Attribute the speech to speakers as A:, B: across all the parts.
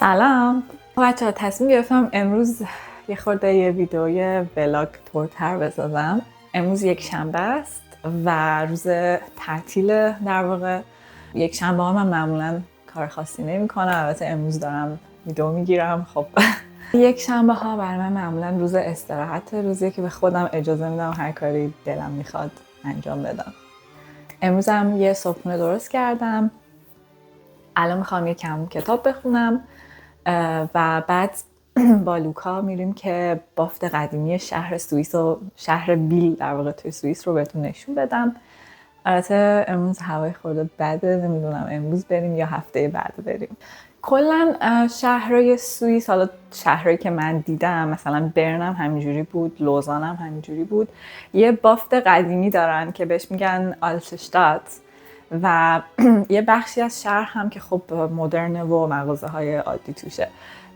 A: سلام بچه‌ها، تصمیم گرفتم امروز یه ویدئوی ولاگ تورتر بسازم. امروز یک شنبه است و روز تعطیل. در واقع یک شنبه ها من معمولا کار خاصی نمی کنم. البته امروز دارم ویدئو میگیرم. خب یک شنبه ها برای من معمولا روز استراحت، روزیه که به خودم اجازه میدم هر کاری دلم میخواد انجام بدم. امروز هم یه صبحونه درست کردم. الان میخوام یکم کتاب بخونم و بعد با لوکا میریم که بافت قدیمی شهر سوئیس و شهر بیل در واقع توی سوئیس رو بهتون نشون بدم. البته امروز هوای خورده بده، نمیدونم امروز بریم یا هفته بعد بریم. کلا شهرهای سوئیس، حالا شهرهایی که من دیدم مثلا برن هم همینجوری بود، لوزان هم همینجوری بود، یه بافت قدیمی دارن که بهش میگن آلتشتات و یه بخشی از شهر هم که خب مدرنه و مغازه های عادی توشه،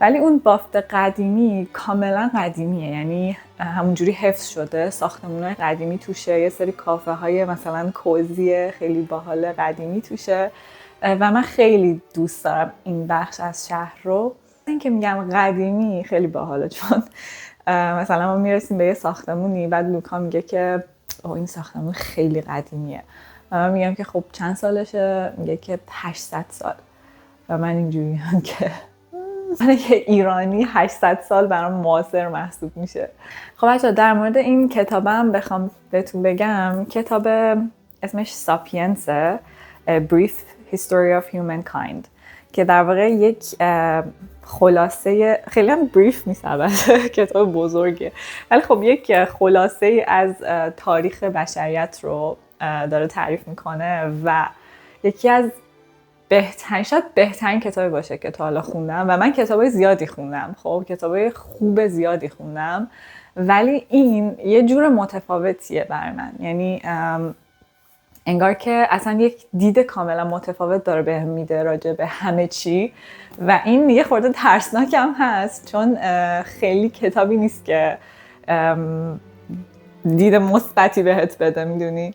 A: ولی اون بافت قدیمی کاملا قدیمیه، یعنی همونجوری حفظ شده، ساختمونای قدیمی توشه، یه سری کافه های مثلا کوزی خیلی باحال قدیمی توشه و من خیلی دوست دارم این بخش از شهر رو. این که میگم قدیمی خیلی باحاله، چون مثلا ما میرسیم به یه ساختمونی، بعد لوکا میگه که این ساختمون خیلی قدیمیه و من میگم که خب چند سالشه؟ میگه که 800 سال و من اینجوری هم که من که ایرانی 800 سال برام معاصر محسوب میشه. خب بچه‌ها، در مورد این کتابم بخوام بهتون بگم، کتاب اسمش ساپینسه، Brief History of Humankind، که در واقع یک خلاصه، خیلی هم بریف نیست البته کتاب بزرگه، ولی خب یک خلاصه از تاریخ بشریت رو داره تعریف میکنه و یکی از بهترین کتابی باشه که تا حالا خوندم و من کتابای زیادی خوندم، خب کتابای خوب زیادی خوندم، ولی این یه جور متفاوتیه برای من، یعنی انگار که اصلا یک دید کاملا متفاوت داره بهم میده راجع به همه چی و این یه خورده ترسناک هم هست، چون خیلی کتابی نیست که دید مثبتی بهت بده، میدونی؟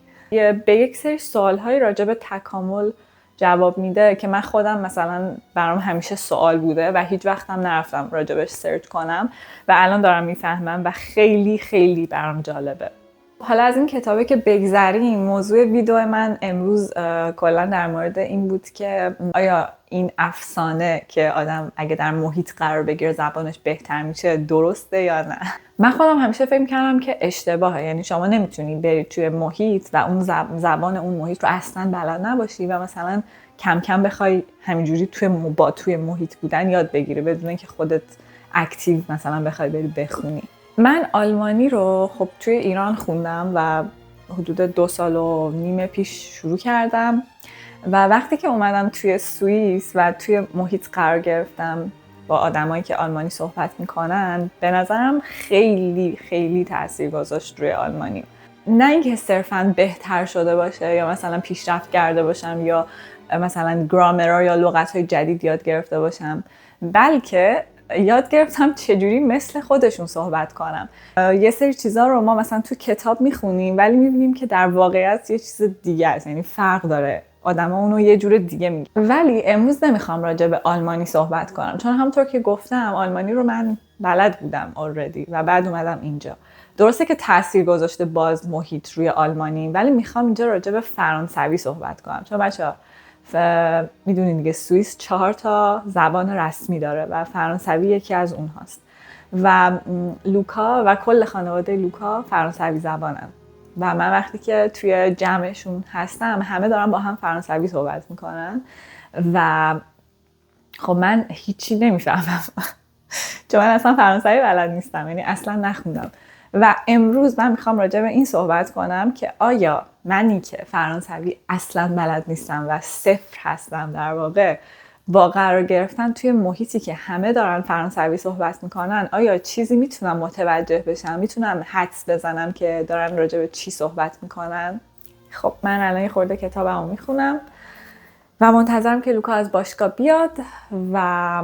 A: به یک سری سوال‌های راجع به تکامل جواب میده که من خودم مثلا برام همیشه سوال بوده و هیچ وقتم نرفتم راجبش سرچ کنم و الان دارم میفهمم و خیلی خیلی برام جالبه. حالا از این کتابه که بگذریم، موضوع ویدیو من امروز کلا در مورد این بود که آیا این افسانه که آدم اگه در محیط قرار بگیره زبانش بهتر میشه درسته یا نه. من خودم همیشه فکر می‌کردم که اشتباهه، یعنی شما نمیتونی بری توی محیط و اون زبان اون محیط رو اصلا بلد نباشی و مثلا کم کم بخوای همینجوری توی محیط بودن یاد بگیری بدون اینکه خودت اکتیو مثلا بخوای بری بخونی. من آلمانی رو خب توی ایران خوندم و حدود 2.5 سال پیش شروع کردم و وقتی که اومدم توی سوئیس و توی محیط قرار گرفتم با آدمایی که آلمانی صحبت میکنن، به نظرم خیلی خیلی تاثیر گذاشت روی آلمانی. نه اینکه صرفاً بهتر شده باشه یا مثلا پیشرفت کرده باشم یا مثلا گرامرها یا لغت‌های جدید یاد گرفته باشم، بلکه یاد گرفتم چجوری مثل خودشون صحبت کنم. یه سری چیزا رو ما مثلا تو کتاب میخونیم ولی میبینیم که در واقعیت یه چیز دیگه است، یعنی فرق داره، آدما اونو یه جور دیگه میگن. ولی امروز نمیخوام راجع به آلمانی صحبت کنم، چون همونطور که گفتم آلمانی رو من بلد بودم already و بعد اومدم اینجا. درسته که تاثیر گذاشته باز محیط روی آلمانی، ولی میخوام اینجا راجع به فرانسوی صحبت کنم، چون بچه‌ها میدونین دیگه سوئیس 4 زبان رسمی داره و فرانسوی یکی از اونهاست و لوکا و کل خانواده لوکا فرانسوی زبانن و من وقتی که توی جمعشون هستم همه دارن با هم فرانسوی صحبت میکنن و خب من هیچی نمیفهمم چون من اصلا فرانسوی بلد نیستم، یعنی اصلا نخوندم. و امروز من میخوام راجع به این صحبت کنم که آیا منی که فرانسوی اصلا بلد نیستم و صفر هستم در واقع، با قرار گرفتن توی محیطی که همه دارن فرانسوی صحبت میکنن، آیا چیزی میتونم متوجه بشم، میتونم حدس بزنم که دارن راجع به چی صحبت میکنن؟ خب من الان یه خورده کتابمو میخونم و منتظرم که لوکا از باشگاه بیاد و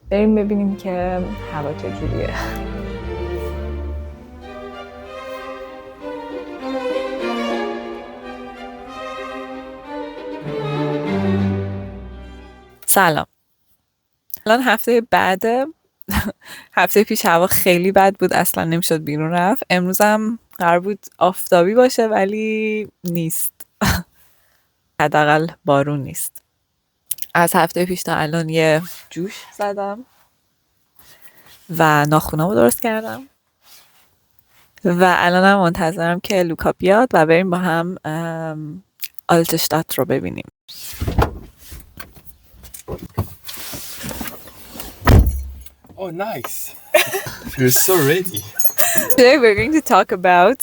A: بریم ببینیم که هوا چجوریه. سلام. الان هفته بعد هفته پیش هوا خیلی بد بود، اصلا نمیشد بیرون رفت. امروزم قرار بود آفتابی باشه ولی نیست. حداقل بارون نیست. از هفته پیش تا الان یه جوش زدم و ناخونامو درست کردم و الانم منتظرم که لوکا بیاد و بریم با هم آلتشتات رو ببینیم.
B: Oh, nice. You're so ready.
A: Today we're going to talk about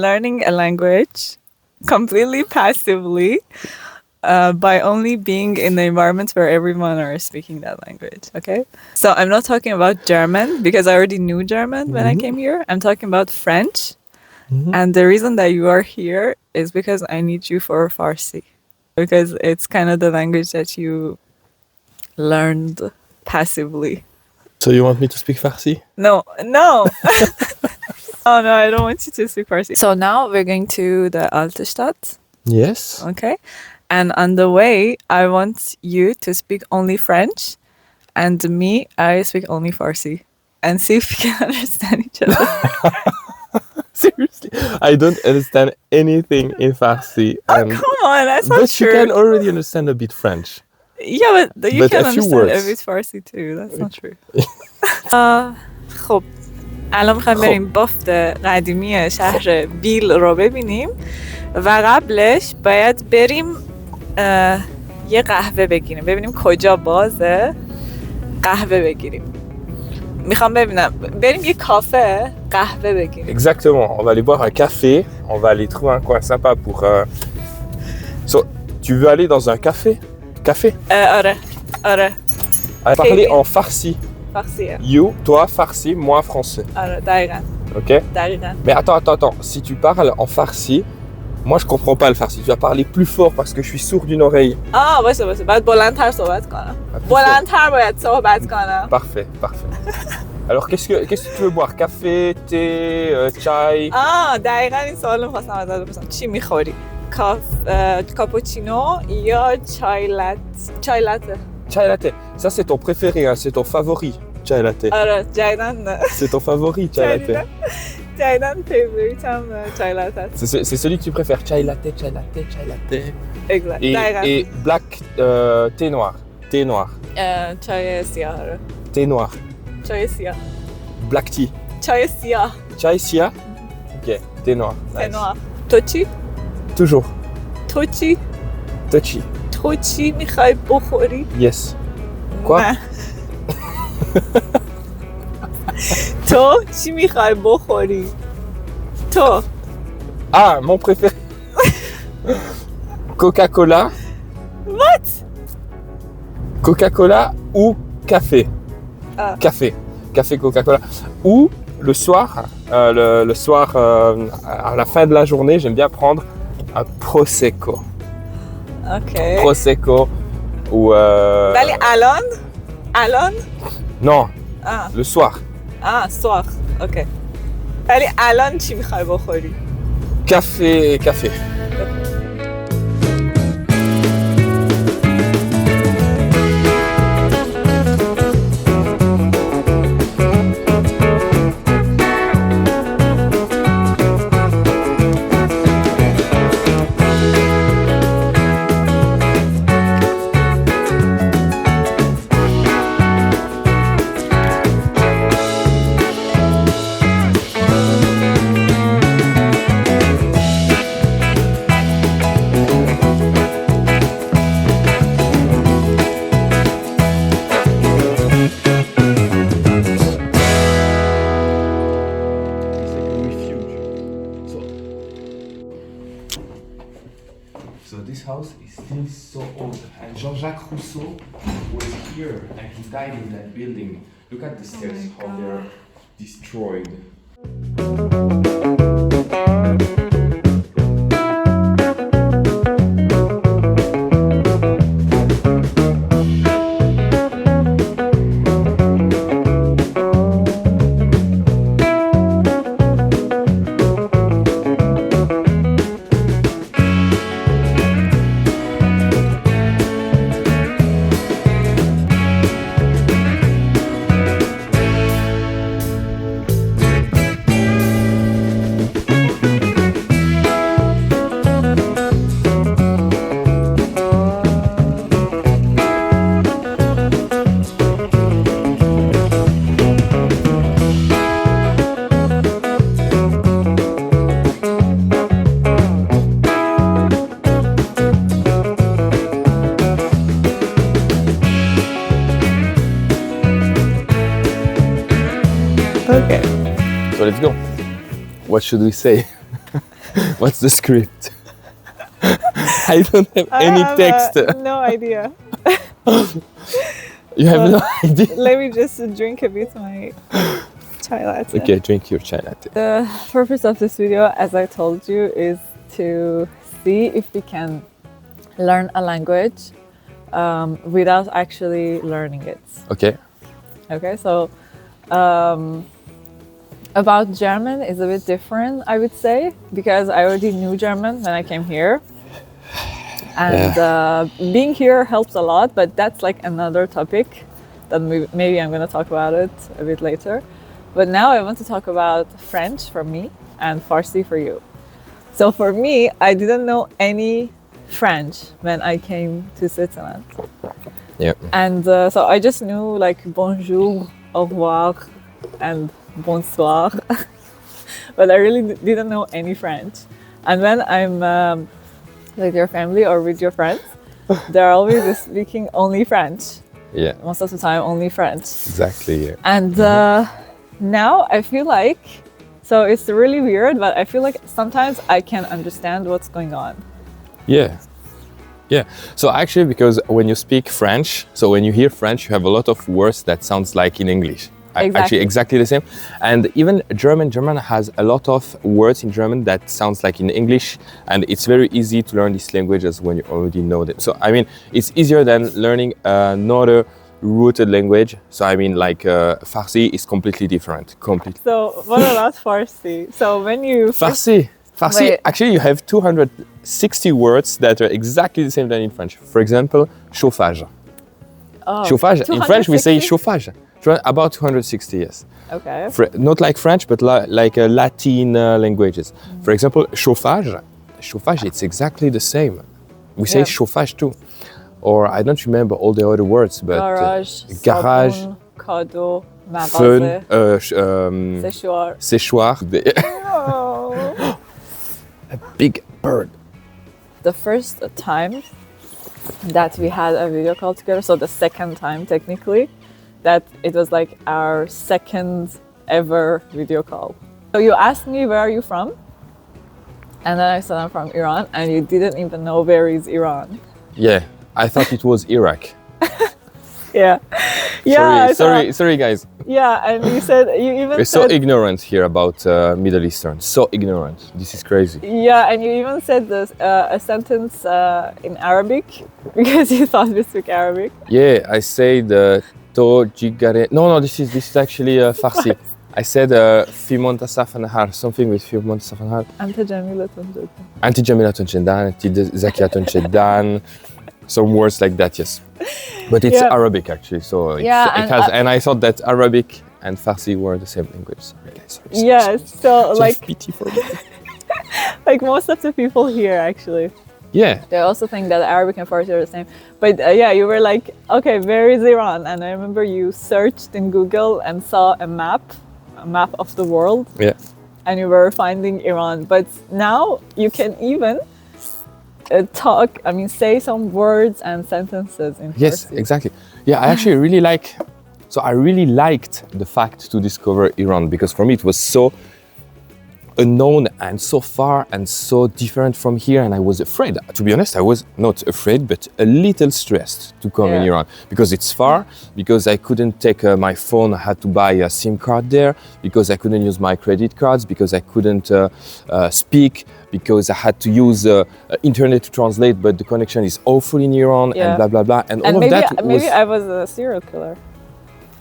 A: learning a language completely passively by only being in the environment where everyone are speaking that language, okay? So I'm not talking about German because I already knew German when I came here. I'm talking about French. And the reason that you are here is because I need you for Farsi. Because it's kind of the language that you learned passively.
B: So you want me to speak Farsi?
A: No. Oh no, I don't want you to speak Farsi. So now we're going to the Altstadt.
B: Yes.
A: Okay. And on the way, I want you to speak only French, and me, I speak only Farsi, and see if we can understand each other.
B: Seriously, I don't understand anything in Farsi.
A: Oh, come on, that's not
B: but
A: true.
B: you can already understand a bit French.
A: Yeah, but you
B: But
A: can
B: a few
A: understand
B: words.
A: a bit Farsi too. That's not true. خب الان میخوایم بریم بافت قدیمی شهر بیل رو ببینیم و قبلش باید بریم یه قهوه بگیریم، ببینیم کجا بازه قهوه بگیریم. میخوام ببینم بریم یه کافه قهوه بگیریم.
B: Exactement. On va aller boire un café. On va aller trouver un coin sympa pour. So, tu veux aller dans un café? Café.
A: آره.
B: À parler en farsi.
A: فارسیه.
B: You, toi, farsi, moi, français.
A: آره دقیقاً.
B: Ok?
A: دقیقاً.
B: Mais attends. Si tu parles en farsi, moi je comprends pas le farsi. Tu vas parler plus fort parce que je suis sourd d'une oreille.
A: باشه باید بلندتر صحبت کنم.
B: Plus
A: بلندتر باید صحبت کنم.
B: Parfait. Alors qu'est-ce que tu veux boire? Café, thé, chai?
A: دقیقاً این سوال رو خواستم ازت بپرسم. چی میخوری؟ کاپوچینو یا چای لاته؟
B: Chai latte. Ça c'est ton préféré, hein, c'est ton favori. Chai latte.
A: آره جدیداً
B: C'est ton favori, chai latte.
A: جدیداً فیوریتم چای لاته است.
B: C'est celui que tu préfères. Chai latte. Et black, thé noir.
A: چای سیاه رو.
B: Thé noir.
A: چای سیاه.
B: Black tea.
A: چای سیاه.
B: Chai sia. Ok, thé noir. Nice.
A: تو چی؟
B: Toujours.
A: تو چی؟
B: Touchy.
A: تو چی میخوای بخوری؟
B: Yes. Quoi?
A: نه. تو چی میخوای بخوری؟ تو.
B: Ah, mon préféré. Coca-Cola.
A: What?
B: Coca-Cola ou café. Café Coca-Cola. Ou le soir, le soir à la fin de la journée, j'aime bien prendre un prosecco.
A: Ok.
B: Prosecco ou.
A: ولی الان؟
B: Non. Le soir.
A: سوار. اوکی. ولی الان چی میخوای بخوری؟
B: Café. So this house is still so old, and Jean-Jacques Rousseau was here, and he died in that building. Look at the stairs, how they're destroyed. So let's go. What should we say? What's the script? I don't have any text.
A: No idea.
B: You have no idea?
A: Let me just drink a bit my chai latte.
B: Okay, drink your chai latte.
A: The purpose of this video, as I told you, is to see if we can learn a language without actually learning it.
B: Okay.
A: Okay, so about German is a bit different, I would say, because I already knew German when I came here. And being here helps a lot, but that's like another topic that maybe I'm going to talk about it a bit later. But now I want to talk about French for me and Farsi for you. So for me, I didn't know any French when I came to Switzerland.
B: Yeah.
A: And so I just knew like bonjour, au revoir, and bonsoir. But I really didn't know any French. And when I'm with your family or with your friends, they're always speaking only French.
B: Yeah.
A: Most of the time, only French.
B: Exactly. Yeah.
A: And now I feel like, so it's really weird, but I feel like sometimes I can understand what's going on.
B: Yeah. Yeah. So actually, because when you speak French, so when you hear French, you have a lot of words that sounds like in English.
A: Exactly.
B: Actually, exactly the same. And even German has a lot of words in German that sounds like in English. And it's very easy to learn these languages when you already know them. So, I mean, it's easier than learning another rooted language. So, I mean, like Farsi is completely different. Completely.
A: So, what about Farsi? So, when you...
B: Farsi,
A: Wait.
B: actually, you have 260 words that are exactly the same than in French. For example, chauffage.
A: Oh,
B: Chauffage. In French, we say
A: 260?
B: chauffage. About 260, yes.
A: Okay.
B: Not like French, but like Latin languages. For example, chauffage, it's exactly the same. We say chauffage too. Or I don't remember all the other words, but
A: Garage,
B: garage,
A: sabun, cadeau,
B: fun,
A: magasin, séchoir.
B: séchoir,
A: Oh.
B: a big bird.
A: The first time that we had a video call together, so the second time technically, that it was like our second ever video call. So you asked me, where are you from? And then I said I'm from Iran, and you didn't even know where is Iran.
B: Yeah, I thought it was Iraq.
A: Yeah. Yeah.
B: Sorry guys.
A: Yeah, and you said, you even
B: We're
A: said...
B: so ignorant here about Middle Eastern. So ignorant. This is crazy.
A: Yeah, and you even said this, a sentence in Arabic, because you thought we speak Arabic.
B: Yeah, I said jigare. No, this is actually Farsi. I said fi montasaf nahar, something with fi montasaf nahar.
A: Anta jamilatun jiddan.
B: Anti jamilatun jiddan, anti zakiyatun jiddan. Some words like that, yes. But it's Arabic actually, so it has. And I thought that Arabic and Farsi were the same language. Sorry guys.
A: Yes, so like
B: pity for me.
A: like most of the people here actually.
B: Yeah.
A: They also think that Arabic and Farsi are the same. But yeah, you were like, okay, where is Iran? And I remember you searched in Google and saw a map of the world.
B: Yeah.
A: And you were finding Iran. But now you can even say some words and sentences in Farsi.
B: Yes, exactly. Yeah, I actually really liked the fact to discover Iran, because for me it was so unknown and so far and so different from here, and I was afraid. To be honest, I was not afraid, but a little stressed to come in Iran, because it's far, because I couldn't take my phone, I had to buy a SIM card there, because I couldn't use my credit cards, because I couldn't speak, because I had to use internet to translate, but the connection is awful in Iran, and blah blah blah, and all of that.
A: Maybe I was a serial killer.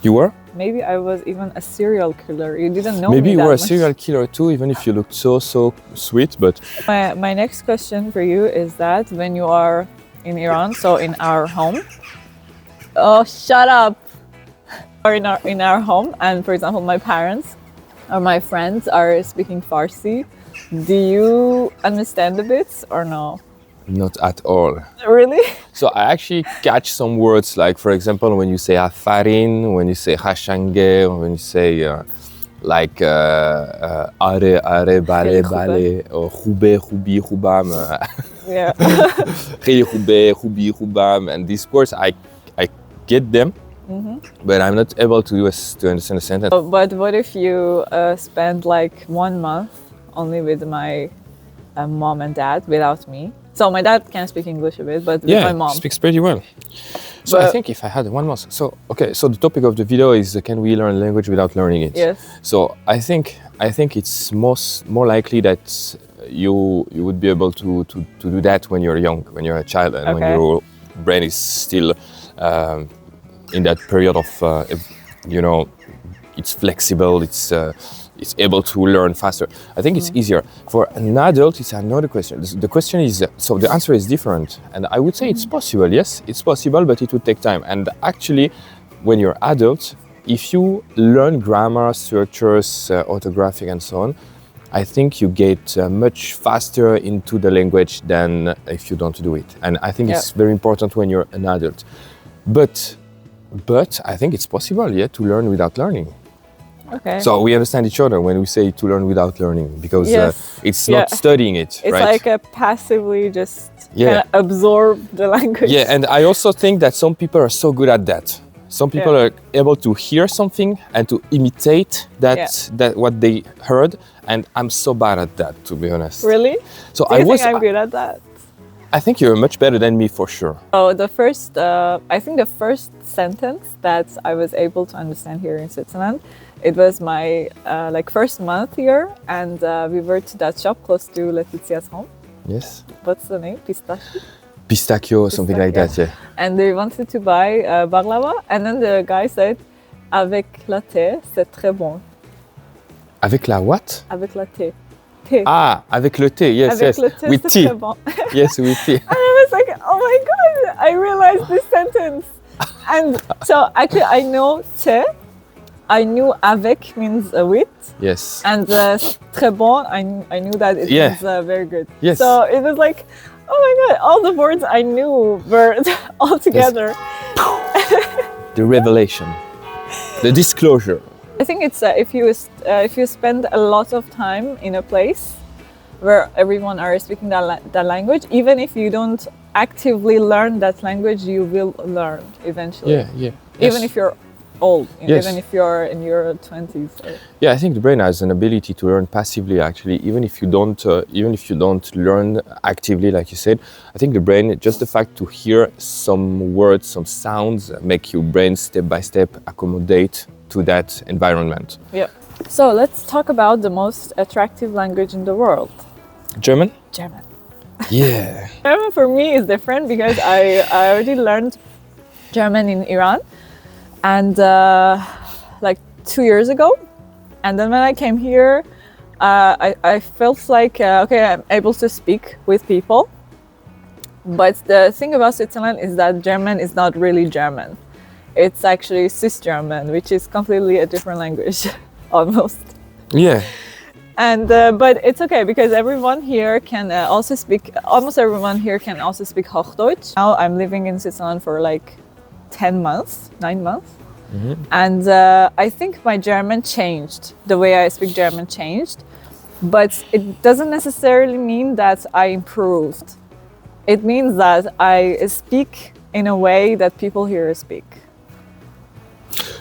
B: You were?
A: Maybe I was even a serial killer. You didn't know
B: Maybe
A: me
B: you
A: that
B: were a
A: much.
B: serial killer too, even if you looked so sweet. But
A: my next question for you is that when you are in Iran, so in our home. Oh, shut up! Or in our home, and for example, my parents or my friends are speaking Farsi. Do you understand the bits or no?
B: not at all.
A: Really?
B: So I actually catch some words, like for example, when you say afarin, when you say hashange, when you say are, bale, bale, or khube, khubi, khubam.
A: Yeah.
B: Khube, khubi, khubam. And these words, I get them, but I'm not able to understand a sentence.
A: But what if you spend like 1 month only with my mom and dad without me? So my dad can speak English a bit, but with my mom.
B: Speaks pretty well. So I think if I had 1 month, so the topic of the video is can we learn language without learning it?
A: Yes.
B: So I think it's more likely that you would be able to do that when you're young, when you're a child, and when your brain is still in that period of it's flexible, it's able to learn faster. I think it's easier. For an adult, it's another question. The question is, so the answer is different. And I would say it's possible, yes, it's possible, but it would take time. And actually, when you're adult, if you learn grammar, structures, orthographic and so on, I think you get much faster into the language than if you don't do it. And I think it's very important when you're an adult. But I think it's possible, to learn without learning.
A: Okay.
B: So we understand each other when we say to learn without learning, because it's not studying it,
A: it's
B: right?
A: It's like a passively just kind of absorb the language.
B: Yeah, and I also think that some people are so good at that. Some people are able to hear something and to imitate that what they heard, and I'm so bad at that, to be honest.
A: Really?
B: So
A: Do you think I'm good at that?
B: I think you're much better than me for sure.
A: Oh, I think the first sentence that I was able to understand here in Switzerland, it was my first month here, and we were to that shop close to Letitia's home.
B: Yes.
A: What's the name? Pistachio?
B: Pistachio, something like that, yeah.
A: And they wanted to buy baklava, and then the guy said, avec la thé, c'est très bon.
B: Avec la what?
A: Avec la thé. Thé.
B: Ah, avec le thé, yes,
A: avec le thé,
B: with
A: c'est
B: tea.
A: Très bon.
B: Yes, with tea.
A: And I was like, oh my god, I realized this sentence. And so actually I know thé. I knew avec means with.
B: Yes.
A: And très bon, I knew that it means very good.
B: Yes.
A: So it was like, oh my god, all the words I knew were all together.
B: The revelation, the disclosure.
A: I think it's if you spend a lot of time in a place where everyone are speaking that language, even if you don't actively learn that language, you will learn eventually.
B: Yeah.
A: Even if you're old,
B: Yes.
A: even if you're in your 20s.
B: Yeah, I think the brain has an ability to learn passively. Actually, even if you don't learn actively, like you said, I think the brain, just the fact to hear some words, some sounds, make your brain step by step accommodate to that environment.
A: Yeah. So let's talk about the most attractive language in the world.
B: German.
A: German.
B: Yeah.
A: German for me is different because I already learned German in Iran, and like 2 years ago. And then when I came here, I felt like, I'm able to speak with people. But the thing about Switzerland is that German is not really German. It's actually Swiss German, which is completely a different language, almost.
B: Yeah.
A: And but it's okay because everyone here can almost everyone here can also speak Hochdeutsch. Now I'm living in Switzerland for like 9 months. Mm-hmm. And I think my German changed. The way I speak German changed. But it doesn't necessarily mean that I improved. It means that I speak in a way that people here speak.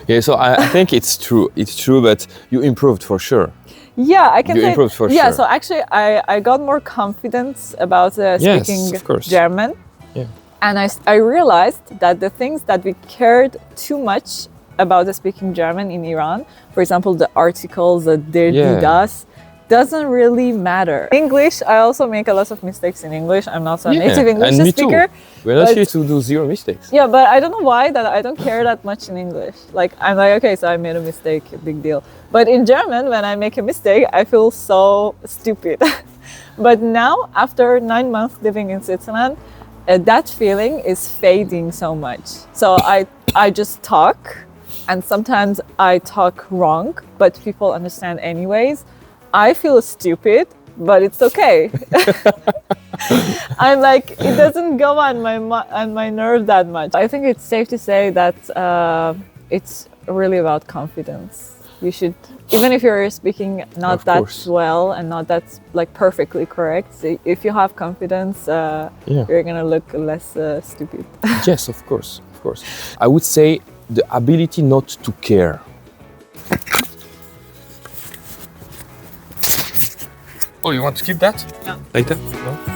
B: Yeah, so I think it's true. It's true, but you improved for sure.
A: Yeah, I can say.
B: You improved for
A: sure.
B: sure.
A: So actually, I got more confidence about speaking German.
B: Yeah.
A: And I realized that the things that we cared too much about speaking German in Iran, for example, the articles, the der, die, das, doesn't really matter. English, I also make a lot of mistakes in English. I'm not a native English
B: and me
A: speaker.
B: Too. We're not here to do zero mistakes.
A: Yeah, but I don't know why that I don't care that much in English. Like, I'm like, okay, so I made a mistake, a big deal. But in German, when I make a mistake, I feel so stupid. But now, after 9 months living in Switzerland, that feeling is fading so much. So I just talk, and sometimes I talk wrong, but people understand anyways. I feel stupid, but it's okay. I'm like, it doesn't go on my nerve that much. I think it's safe to say that it's really about confidence. You should, even if you're speaking not that well and not that like perfectly correct, if you have confidence, you're gonna look less stupid.
B: Yes, of course. I would say the ability not to care. Oh, you want to keep that?
A: No.
B: Later? No?